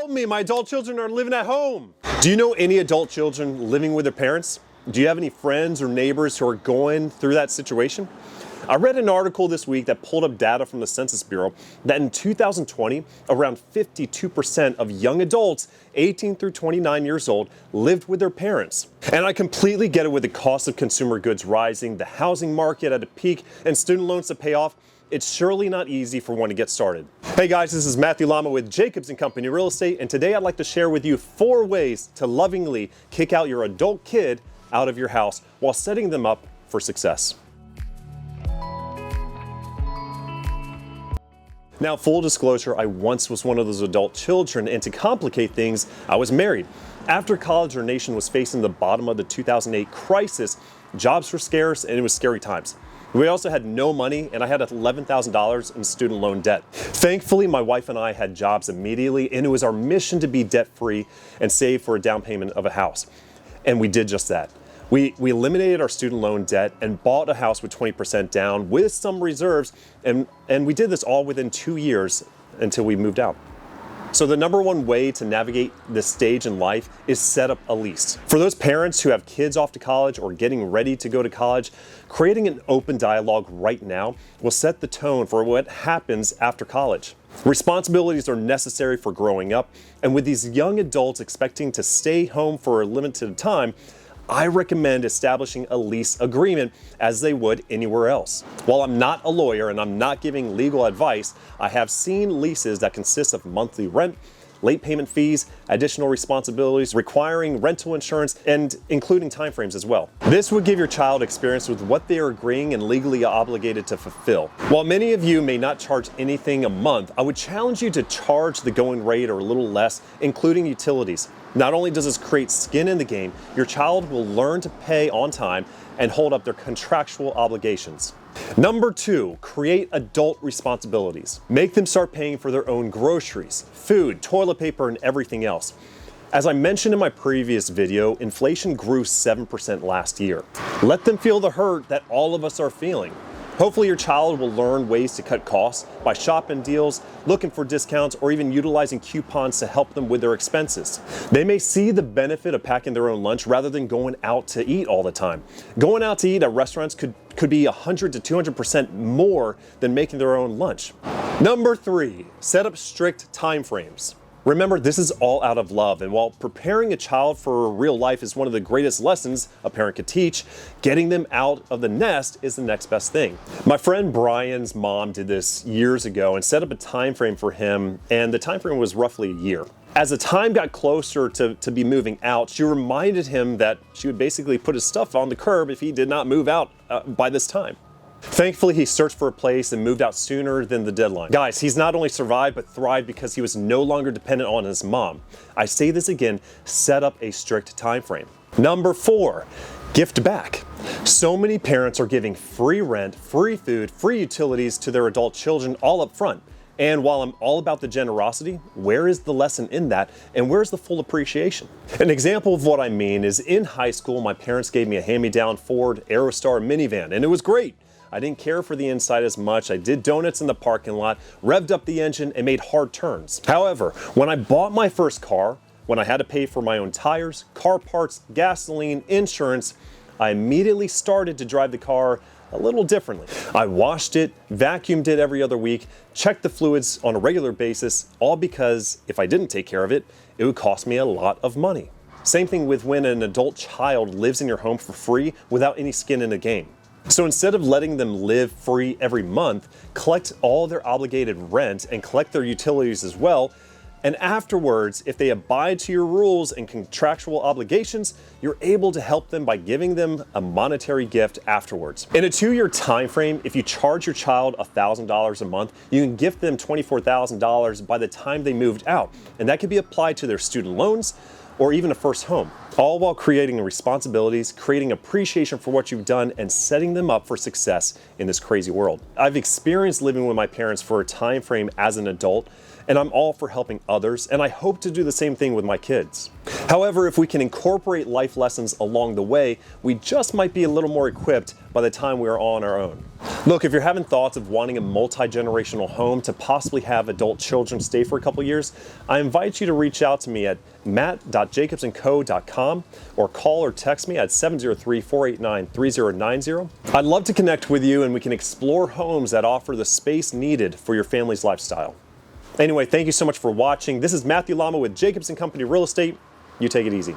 Help me, my adult children are living at home. Do you know any adult children living with their parents? Do you have any friends or neighbors who are going through that situation? I read an article this week that pulled up data from the Census Bureau that in 2020, around 52% of young adults 18 through 29 years old lived with their parents. And I completely get it with the cost of consumer goods rising, the housing market at a peak, and student loans to pay off. It's surely not easy for one to get started. Hey guys, this is Matthew Lama with Jacobs & Company Real Estate, and today I'd like to share with you 4 ways to lovingly kick out your adult kid out of your house while setting them up for success. Now, full disclosure, I once was one of those adult children, and to complicate things, I was married. After college, our nation was facing the bottom of the 2008 crisis. Jobs were scarce, and it was scary times. We also had no money, and I had $11,000 in student loan debt. Thankfully, my wife and I had jobs immediately, and it was our mission to be debt-free and save for a down payment of a house. And we did just that. We eliminated our student loan debt and bought a house with 20% down with some reserves, and we did this all within 2 years until we moved out. So the number one way to navigate this stage in life is set up a lease. For those parents who have kids off to college or getting ready to go to college, creating an open dialogue right now will set the tone for what happens after college. Responsibilities are necessary for growing up, and with these young adults expecting to stay home for a limited time, I recommend establishing a lease agreement as they would anywhere else. While I'm not a lawyer and I'm not giving legal advice, I have seen leases that consist of monthly rent, late payment fees, additional responsibilities requiring rental insurance, and including timeframes as well. This would give your child experience with what they are agreeing and legally obligated to fulfill. While many of you may not charge anything a month, I would challenge you to charge the going rate or a little less, including utilities. Not only does this create skin in the game, your child will learn to pay on time and hold up their contractual obligations. Number 2, create adult responsibilities. Make them start paying for their own groceries, food, toilet paper, and everything else. As I mentioned in my previous video, inflation grew 7% last year. Let them feel the hurt that all of us are feeling. Hopefully your child will learn ways to cut costs by shopping deals, looking for discounts, or even utilizing coupons to help them with their expenses. They may see the benefit of packing their own lunch rather than going out to eat all the time. Going out to eat at restaurants could be 100 to 200% more than making their own lunch. Number 3, set up strict time frames. Remember, this is all out of love, and while preparing a child for real life is one of the greatest lessons a parent could teach, getting them out of the nest is the next best thing. My friend Brian's mom did this years ago and set up a time frame for him, and the time frame was roughly a year. As the time got closer to be moving out, she reminded him that she would basically put his stuff on the curb if he did not move out by this time. Thankfully, he searched for a place and moved out sooner than the deadline. Guys, he's not only survived, but thrived because he was no longer dependent on his mom. I say this again, set up a strict time frame. Number 4, gift back. So many parents are giving free rent, free food, free utilities to their adult children all up front. And while I'm all about the generosity, where is the lesson in that, and where's the full appreciation? An example of what I mean is in high school, my parents gave me a hand-me-down Ford Aerostar minivan, and it was great. I didn't care for the inside as much. I did donuts in the parking lot, revved up the engine, and made hard turns. However, when I bought my first car, when I had to pay for my own tires, car parts, gasoline, insurance, I immediately started to drive the car a little differently. I washed it, vacuumed it every other week, checked the fluids on a regular basis, all because if I didn't take care of it, it would cost me a lot of money. Same thing with when an adult child lives in your home for free without any skin in the game. So instead of letting them live free every month, collect all their obligated rent and collect their utilities as well. And afterwards, if they abide to your rules and contractual obligations, you're able to help them by giving them a monetary gift afterwards. In a 2-year time frame, if you charge your child $1,000 a month, you can gift them $24,000 by the time they moved out. And that can be applied to their student loans or even a first home, all while creating responsibilities, creating appreciation for what you've done, and setting them up for success in this crazy world. I've experienced living with my parents for a time frame as an adult, and I'm all for helping others, and I hope to do the same thing with my kids. However, if we can incorporate life lessons along the way, we just might be a little more equipped by the time we are on our own. Look, if you're having thoughts of wanting a multi-generational home to possibly have adult children stay for a couple years, I invite you to reach out to me at matt.jacobsandco.com or call or text me at 703-489-3090. I'd love to connect with you and we can explore homes that offer the space needed for your family's lifestyle. Anyway, thank you so much for watching. This is Matthew Lama with Jacobs & Company Real Estate. You take it easy.